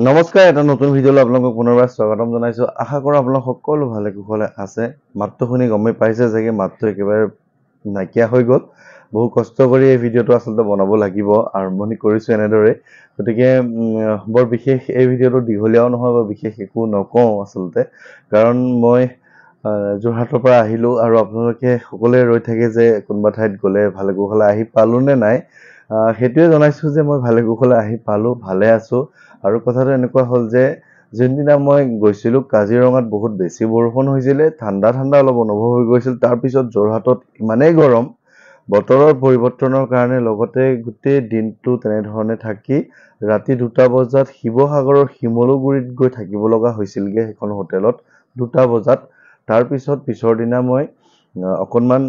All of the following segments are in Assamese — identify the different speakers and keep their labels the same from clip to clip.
Speaker 1: নমস্কাৰ, এটা নতুন ভিডিঅ'লৈ আপোনালোকক পুনৰবাৰ স্বাগতম জনাইছোঁ। আশা কৰোঁ আপোনালোক সকলো ভালে কুশলে আছে। মাতটো শুনি গমেই পাইছে চাগে মাতটো একেবাৰে নাইকিয়া হৈ গ'ল। বহু কষ্ট কৰি এই ভিডিঅ'টো আচলতে বনাব লাগিব, আৰম্ভণি কৰিছোঁ এনেদৰে। গতিকে বৰ বিশেষ এই ভিডিঅ'টো দীঘলীয়াও নহয় বা বিশেষ একো নকওঁ আচলতে, কাৰণ মই যোৰহাটৰ পৰা আহিলোঁ আৰু আপোনালোকে সকলোৱে ৰৈ থাকে যে কোনোবা ঠাইত গ'লে ভালে কুশলে আহি পালোঁ নে নাই। সেইটোৱে জনাইছোঁ যে মই ভালে কুশলে আহি পালোঁ, ভালে আছোঁ। আৰু কথাটো এনেকুৱা হ'ল যে যোনদিনা মই গৈছিলোঁ কাজিৰঙাত বহুত বেছি বৰষুণ হৈছিলে, ঠাণ্ডা অলপ অনুভৱ হৈ গৈছিল। তাৰপিছত যোৰহাটত ইমানেই গৰম, বতৰৰ পৰিৱৰ্তনৰ কাৰণে লগতে গোটেই দিনটো তেনেধৰণে থাকি ৰাতি 2টা বজাত শিৱসাগৰৰ শিমলুগুৰিত গৈ থাকিব লগা হৈছিলগৈ সেইখন হোটেলত 2টা বজাত। তাৰপিছত পিছৰ দিনা মই অকণমান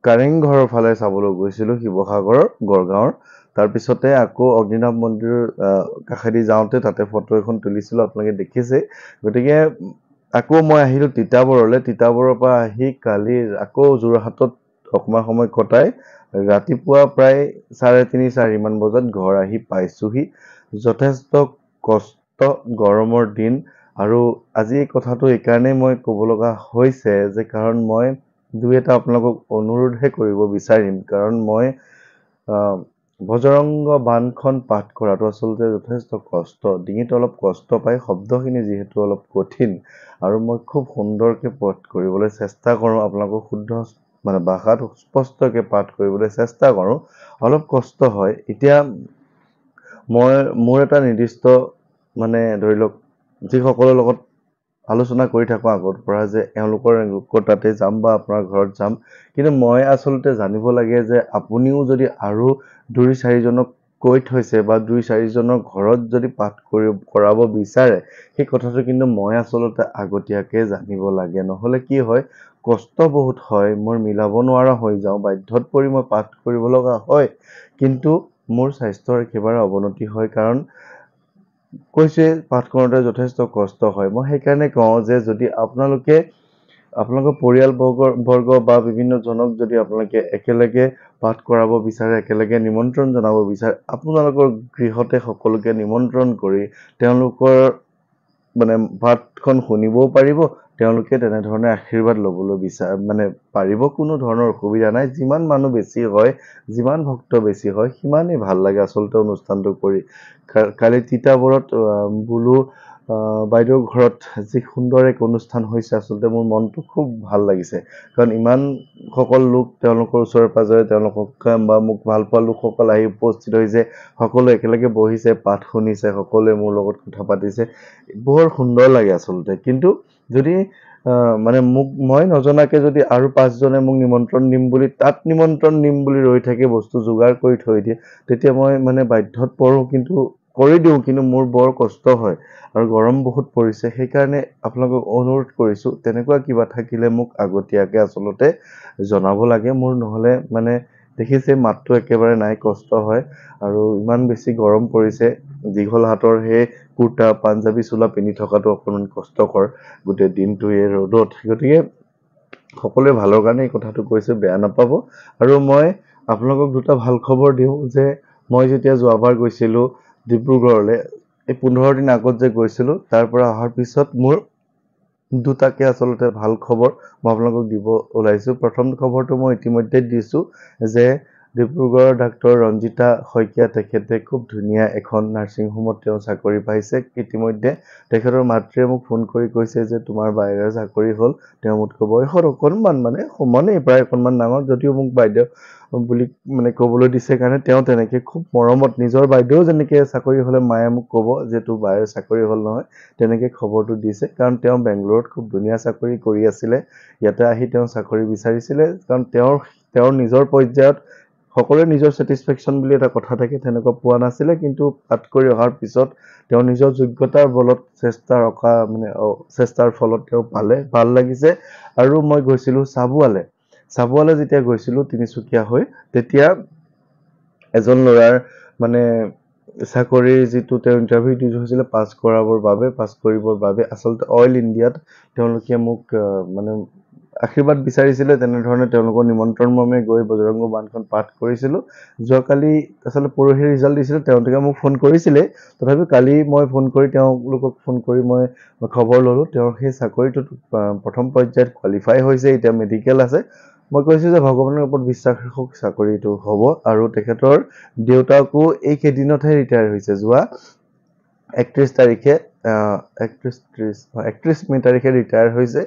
Speaker 1: কাৰেংঘৰৰ ফালে চাবলৈ গৈছিলোঁ শিৱসাগৰৰ গড়গাঁৱৰ। তাৰপিছতে আকৌ অগ্নিনাভ মন্দিৰৰ কাষেদি যাওঁতে তাতে ফটো এখন তুলিছিলোঁ, আপোনালোকে দেখিছে। গতিকে আকৌ মই আহিলোঁ তিতাবৰলৈ। তিতাবৰৰ পৰা আহি কালি আকৌ যোৰহাটত অকণমান সময় কটাই ৰাতিপুৱা প্ৰায় 3:30-4 মান বজাত ঘৰ আহি পাইছোঁহি। যথেষ্ট কষ্ট, গৰমৰ দিন। আৰু আজি এই কথাটো এইকাৰণেই মই ক'ব লগা হৈছে যে কাৰণ মই দুই এটা আপোনালোকক অনুৰোধহে কৰিব বিচাৰিম, কাৰণ মই বজৰংগ বাণখন পাঠ কৰাটো আচলতে যথেষ্ট কষ্ট, ডিঙিত অলপ কষ্ট পায়, শব্দখিনি যিহেতু অলপ কঠিন আৰু মই খুব সুন্দৰকৈ পাঠ কৰিবলৈ চেষ্টা কৰোঁ, আপোনালোকক শুদ্ধ ভাষাত স্পষ্টকৈ পাঠ কৰিবলৈ চেষ্টা কৰোঁ, অলপ কষ্ট হয়। এতিয়া মোৰ এটা নিৰ্দিষ্ট ধৰি লওক যিসকলৰ লগত আলোচনা কৰি থাকোঁ আগৰ পৰা যে এওঁলোকৰ তাতে যাম বা আপোনাৰ ঘৰত যাম, কিন্তু মই আচলতে জানিব লাগে যে আপুনিও যদি আৰু 2-4জনক কৈ থৈছে বা 2-4জনৰ ঘৰত যদি পাঠ কৰাব বিচাৰে, সেই কথাটো কিন্তু মই আচলতে আগতীয়াকৈ জানিব লাগে। নহ'লে কি হয়, কষ্ট বহুত হয়, মই মিলাব নোৱাৰা হৈ যাওঁ, বাধ্যত পৰি মই পাঠ কৰিব লগা হয়, কিন্তু মোৰ স্বাস্থ্যৰ একেবাৰে অৱনতি হয়। কাৰণ কৈছে পাঠ কৰোঁতে যথেষ্ট কষ্ট হয়। মই সেইকাৰণে কওঁ যে যদি আপোনালোকৰ পৰিয়ালবৰ্গ বা বিভিন্নজনক যদি আপোনালোকে একেলগে পাঠ কৰাব বিচাৰে, একেলগে নিমন্ত্ৰণ জনাব বিচাৰে, আপোনালোকৰ গৃহতে সকলোকে নিমন্ত্ৰণ কৰি তেওঁলোকৰ পাঠখন শুনিবও পাৰিব, তেওঁলোকে তেনেধৰণে আশীৰ্বাদ ল'বলৈ পাৰিব। কোনো ধৰণৰ অসুবিধা নাই। যিমান মানুহ বেছি হয়, যিমান ভক্ত বেছি হয়, সিমানেই ভাল লাগে আচলতে অনুষ্ঠানটো কৰি। কালি তিতাবৰত বোলো বাইদেউৰ ঘৰত যি সুন্দৰ এক অনুষ্ঠান হৈছে, আচলতে মোৰ মনটো খুব ভাল লাগিছে। কাৰণ ইমান সকল লোক তেওঁলোকৰ ওচৰে পাজৰে, তেওঁলোকক বা মোক ভাল পোৱা লোকসকল আহি উপস্থিত হৈছে, সকলোৱে একেলগে বহিছে, পাঠ শুনিছে, সকলোৱে মোৰ লগত কথা পাতিছে, বৰ সুন্দৰ লাগে আচলতে। কিন্তু যদি মই নজনাকৈ যদি আৰু 5জনে মোক নিমন্ত্ৰণ দিম বুলি ৰৈ থাকে, বস্তু যোগাৰ কৰি থৈ দিয়ে, তেতিয়া মই বাধ্যত পৰোঁ, কিন্তু কৰি দিওঁ, কিন্তু মোৰ বৰ কষ্ট হয় আৰু গৰম বহুত পৰিছে। সেইকাৰণে আপোনালোকক অনুৰোধ কৰিছোঁ, তেনেকুৱা কিবা থাকিলে মোক আগতীয়াকৈ আচলতে জনাব লাগে। মোৰ নহ'লে দেখিছে মাতটো একেবাৰে নাই, কষ্ট হয় আৰু ইমান বেছি গৰম পৰিছে। দীঘল হাতৰ সেই কুৰ্তা, পাঞ্জাবী, চোলা পিন্ধি থকাটো অকণমান কষ্টকৰ গোটেই দিনটো এই ৰ'দত। গতিকে সকলোৱে ভালৰ কাৰণে এই কথাটো কৈছোঁ, বেয়া নাপাব। আৰু মই আপোনালোকক দুটা ভাল খবৰ দিওঁ যে মই যেতিয়া যোৱাবাৰ গৈছিলোঁ ডিব্ৰুগড়লৈ, এই 15 দিন আগত যে গৈছিলোঁ, তাৰ পৰা অহাৰ পিছত মোৰ দুটাকে আচলতে ভাল খবৰ মই আপোনালোকক দিব ওলাইছোঁ। প্ৰথম খবৰটো মই ইতিমধ্যে দিছোঁ যে ডিব্ৰুগড়ৰ ডাক্তৰ ৰঞ্জিতা শইকীয়া, তেখেতে খুব ধুনীয়া এখন নাৰ্ছিং হোমত তেওঁ চাকৰি পাইছে ইতিমধ্যে। তেখেতৰ মাতৃয়ে মোক ফোন কৰি কৈছে যে তোমাৰ বাইদেউৰ চাকৰি হ'ল। তেওঁ মোতকৈ বয়সত অকণমান সমানেই, প্ৰায় অকণমান ডাঙৰ, যদিও মোক বাইদেউ বুলি ক'বলৈ দিছে কাৰণে তেওঁ তেনেকৈ খুব মৰমত, নিজৰ বাইদেউ যেনেকৈ চাকৰি হ'লে মায়ে মোক ক'ব যে তোৰ বাইৰ চাকৰি হ'ল নহয়, তেনেকৈ খবৰটো দিছে। কাৰণ তেওঁ বেংগলোৰত খুব ধুনীয়া চাকৰি কৰি আছিলে, ইয়াতে আহি তেওঁ চাকৰি বিচাৰিছিলে। কাৰণ তেওঁৰ নিজৰ পৰ্যায়ত সকলোৱে নিজৰ ছেটিছফেকশ্যন বুলি এটা কথা থাকে, তেনেকুৱা পোৱা নাছিলে, কিন্তু তাত কৰি অহাৰ পিছত তেওঁ নিজৰ যোগ্যতাৰ বলত চেষ্টাৰ ফলত তেওঁ পালে, ভাল লাগিছে। আৰু মই গৈছিলোঁ চাবুৱালে যেতিয়া গৈছিলোঁ তিনিচুকীয়া হৈ, তেতিয়া এজন ল'ৰাৰ চাকৰিৰ যিটো তেওঁ ইণ্টাৰভিউ দি থৈছিলে পাছ কৰিবৰ বাবে আচলতে অইল ইণ্ডিয়াত তেওঁলোকে মোক আশীৰ্বাদ বিচাৰিছিলে তেনেধৰণে তেওঁলোকৰ নিমন্ত্ৰণ মৰ্মে গৈ বজৰংগ বাণখন পাঠ কৰিছিলোঁ। যোৱাকালি আচলতে পৰহি ৰিজাল্ট দিছিলোঁ, তেওঁলোকে মোক ফোন কৰিছিলে, তথাপিও কালি মই ফোন কৰি তেওঁলোকক ফোন কৰি মই খবৰ ল'লোঁ। তেওঁৰ সেই চাকৰিটোত প্ৰথম পৰ্যায়ত কোৱালিফাই হৈছে, এতিয়া মেডিকেল আছে। মই কৈছোঁ যে ভগৱানৰ ওপৰত বিশ্বাস ৰাখক, চাকৰিটো হ'ব। আৰু তেখেতৰ দেউতাকো এই কেইদিনতহে ৰিটায়াৰ হৈছে, যোৱা 31 তাৰিখে 31 মে' তাৰিখে ৰিটায়াৰ হৈছে।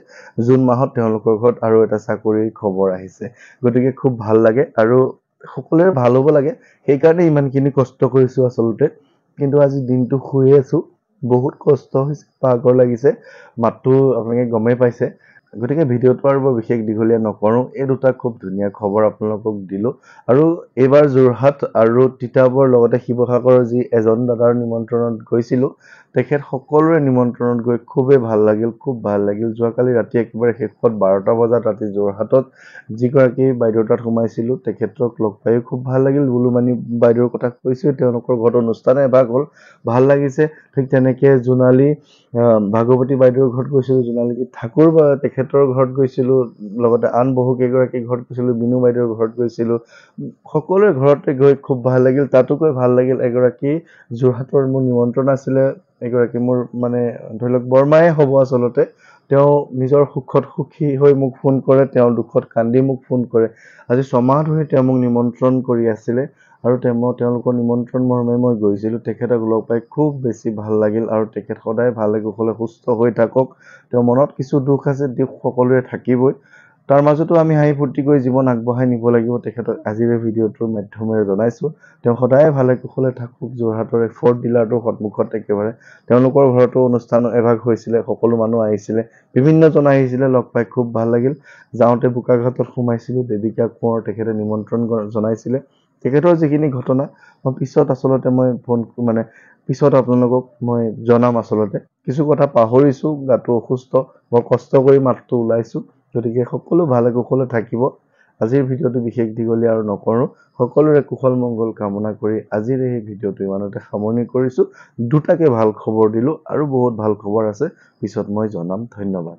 Speaker 1: জুন মাহত তেওঁলোকৰ ঘৰত আৰু এটা চাকৰিৰ খবৰ আহিছে। গতিকে খুব ভাল লাগে আৰু সকলোৰে ভাল হ'ব লাগে, সেইকাৰণে ইমানখিনি কষ্ট কৰিছোঁ আচলতে। কিন্তু আজি দিনটো শুই আছোঁ, বহুত কষ্ট হৈছে, ভাগৰ লাগিছে, মাতটো আপোনালোকে গমেই পাইছে। গতিকে ভিডিঅ'টো আৰু বৰ বিশেষ দীঘলীয়া নকৰোঁ, এই দুটা খুব ধুনীয়া খবৰ আপোনালোকক দিলোঁ। আৰু এইবাৰ যোৰহাট আৰু তিতাবৰ লগতে শিৱসাগৰৰ যি এজন দাদাৰ নিমন্ত্ৰণত গৈছিলোঁ, তেখেত সকলোৰে নিমন্ত্ৰণত গৈ খুবেই ভাল লাগিল, খুব ভাল লাগিল। যোৱাকালি ৰাতি একেবাৰে শেষত 12টা বজাত ৰাতি যোৰহাটত যিগৰাকী বাইদেউৰ তাত সোমাইছিলোঁ, তেখেতক লগ পায়ো খুব ভাল লাগিল। বুলুমানি বাইদেউৰ কথা কৈছোঁ, তেওঁলোকৰ ঘৰত অনুষ্ঠান এভাগ হ'ল, ভাল লাগিছে। ঠিক তেনেকৈ জোনালী ভাগৱতী বাইদেউৰ ঘৰত গৈছিলোঁ, জোনালী ঠাকুৰ তেখেতৰ ঘৰত গৈছিলোঁ, লগতে আন বহুকেইগৰাকী ঘৰত গৈছিলোঁ, বিনু বাইদেউৰ ঘৰত গৈছিলোঁ। সকলোৰে ঘৰতে গৈ খুব ভাল লাগিল। তাতো গৈ ভাল লাগিল, এগৰাকী যোৰহাটৰ মোৰ নিমন্ত্ৰণ আছিলে, এগৰাকী মোৰ মানে ধৰি লওক বৰমায়ে হ'ব আচলতে। তেওঁ নিজৰ সুখত সুখী হৈ মোক ফোন কৰে, তেওঁৰ দুখত কান্দি মোক ফোন কৰে। আজি 6 মাহ ধৰি তেওঁ মোক নিমন্ত্ৰণ কৰি আছিলে আৰু তেওঁলোকৰ নিমন্ত্ৰণ মৰ্মে মই গৈছিলোঁ। তেখেতক লগ পাই খুব বেছি ভাল লাগিল আৰু তেখেত সদায় ভালে কুশলে সুস্থ হৈ থাকক। তেওঁৰ মনত কিছু দুখ আছে, দুখ সকলোৰে থাকিবই, তাৰ মাজতো আমি হাঁহি ফূৰ্তি কৰি জীৱন আগবঢ়াই নিব লাগিব। তেখেতক আজিৰ এই ভিডিঅ'টোৰ মাধ্যমেৰে জনাইছোঁ, তেওঁ সদায় ভালে কুশলে থাকক। যোৰহাটৰ 4th ডিলাৰটোৰ সন্মুখত একেবাৰে তেওঁলোকৰ ঘৰতো অনুষ্ঠান এভাগ হৈছিলে, সকলো মানুহ আহিছিলে, বিভিন্নজন আহিছিলে, লগ পাই খুব ভাল লাগিল। যাওঁতে বোকাঘাটত সোমাইছিলোঁ, দেৱিকা কোঁৱৰ তেখেতে নিমন্ত্ৰণ জনাইছিলে। তেখেতৰ যিখিনি ঘটনা মই পিছত আচলতে পিছত আপোনালোকক মই জনাম। আচলতে কিছু কথা পাহৰিছোঁ, গাটো অসুস্থ, বৰ কষ্ট কৰি মাতটো ওলাইছোঁ। গতিকে সকলো ভালে কুশলে থাকিব। আজিৰ ভিডিঅ'টো বিশেষ দীঘলীয়া আৰু নকৰোঁ, সকলোৰে কুশল মংগল কামনা কৰি আজিৰ এই ভিডিঅ'টো ইমানতে সামৰণি কৰিছোঁ। দুটাকে ভাল খবৰ দিলোঁ আৰু বহুত ভাল খবৰ আছে, পিছত মই জনাম। ধন্যবাদ।